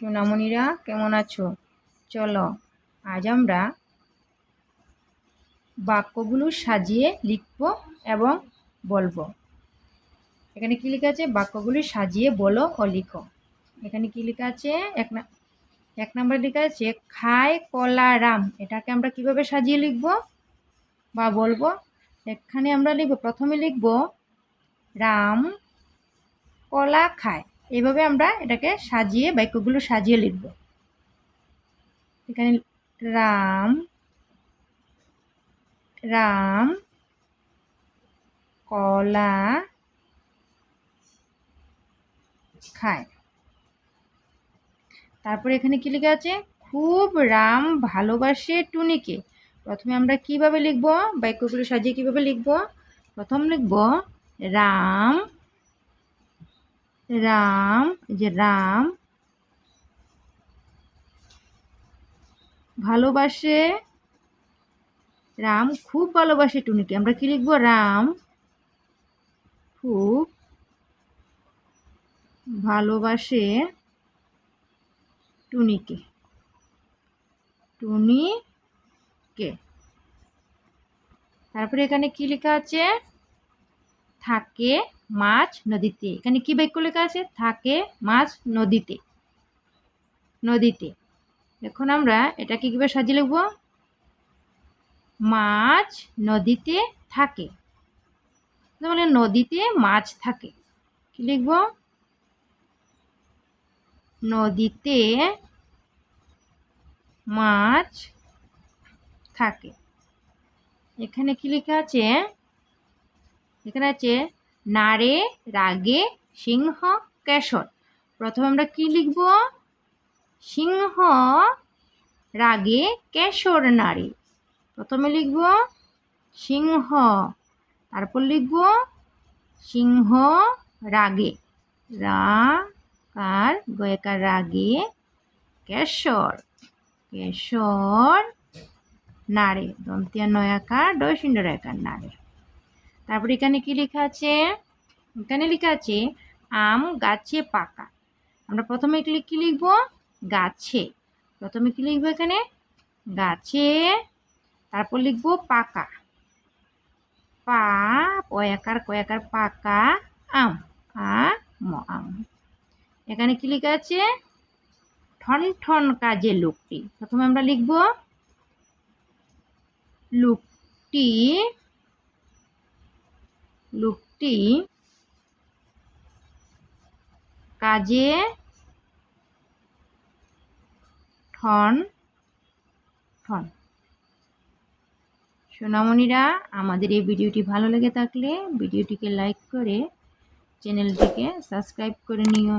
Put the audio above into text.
সোনামণিরা কেমন আছো? চলো আজ আমরা বাক্যগুলো সাজিয়ে লিখব এবং বলবো। এখানে কি লেখা আছে? বাক্যগুলি সাজিয়ে বলো ও লিখো। এখানে কি লেখা আছে? এক নম্বর লেখা আছে খায় কলা রাম। এটাকে আমরা কিভাবে সাজিয়ে লিখব বা বলবো? এখানে আমরা লিখব, প্রথমে লিখব রাম কলা খায়। এইভাবে আমরা এটাকে সাজিয়ে বাক্যগুলো সাজিয়ে লিখব। এখানে রাম রাম কলা খায়। তারপরে এখানে কি লেখা আছে? খুব রাম ভালোবাসে টুনিকে। প্রথমে আমরা কিভাবে লিখব? বাক্যগুলো সাজিয়ে কিভাবে লিখব? প্রথম লিখব রাম রাম রাম ভালোবাসে, রাম খুব ভালোবাসে টুনিকে। আমরা কি লিখব? রাম খুব ভালোবাসে টুনিকে। তারপরে এখানে কি লেখা আছে? থাকে মাছ নদীতে। এখানে কি বাক্য লেখা আছে? থাকে মাছ নদীতে। এখন আমরা এটাকে কিভাবে সাজিয়ে লিখব? মাছ নদীতে থাকে, মানে নদীতে মাছ থাকে। কি লিখব? নদীতে মাছ থাকে। এখানে কি লেখা আছে? এখানে আছে নারে রাগে সিংহ কেশর। প্রথমে আমরা কি লিখব? সিংহ রাগে কেশর নারী। প্রথমে লিখব সিংহ, তারপর লিখব সিংহ রাগে, রাকার গয়কার রাগে কেশর নারে, দন্তিয়া নয়াকার ডয়সিন্ডরাকার নারে। তারপর এখানে কি লেখা আছে? এখানে লেখা আছে আম গাছে পাকা। আমরা প্রথমে কি লিখব? গাছে। প্রথমে কি লিখব? এখানে গাছে, তারপর লিখব পাকা, পা কয়াকার পাকা আম, আম। এখানে কি লেখা আছে? ঠন ঠন কাজে লোকটি। প্রথমে আমরা লিখব লোকটি কাজে ঠন ঠন। সোনামণিরা, আমাদের এই ভিডিওটি ভালো লেগে থাকলে ভিডিওটিকে লাইক করে চ্যানেলটিকে সাবস্ক্রাইব করে নিও।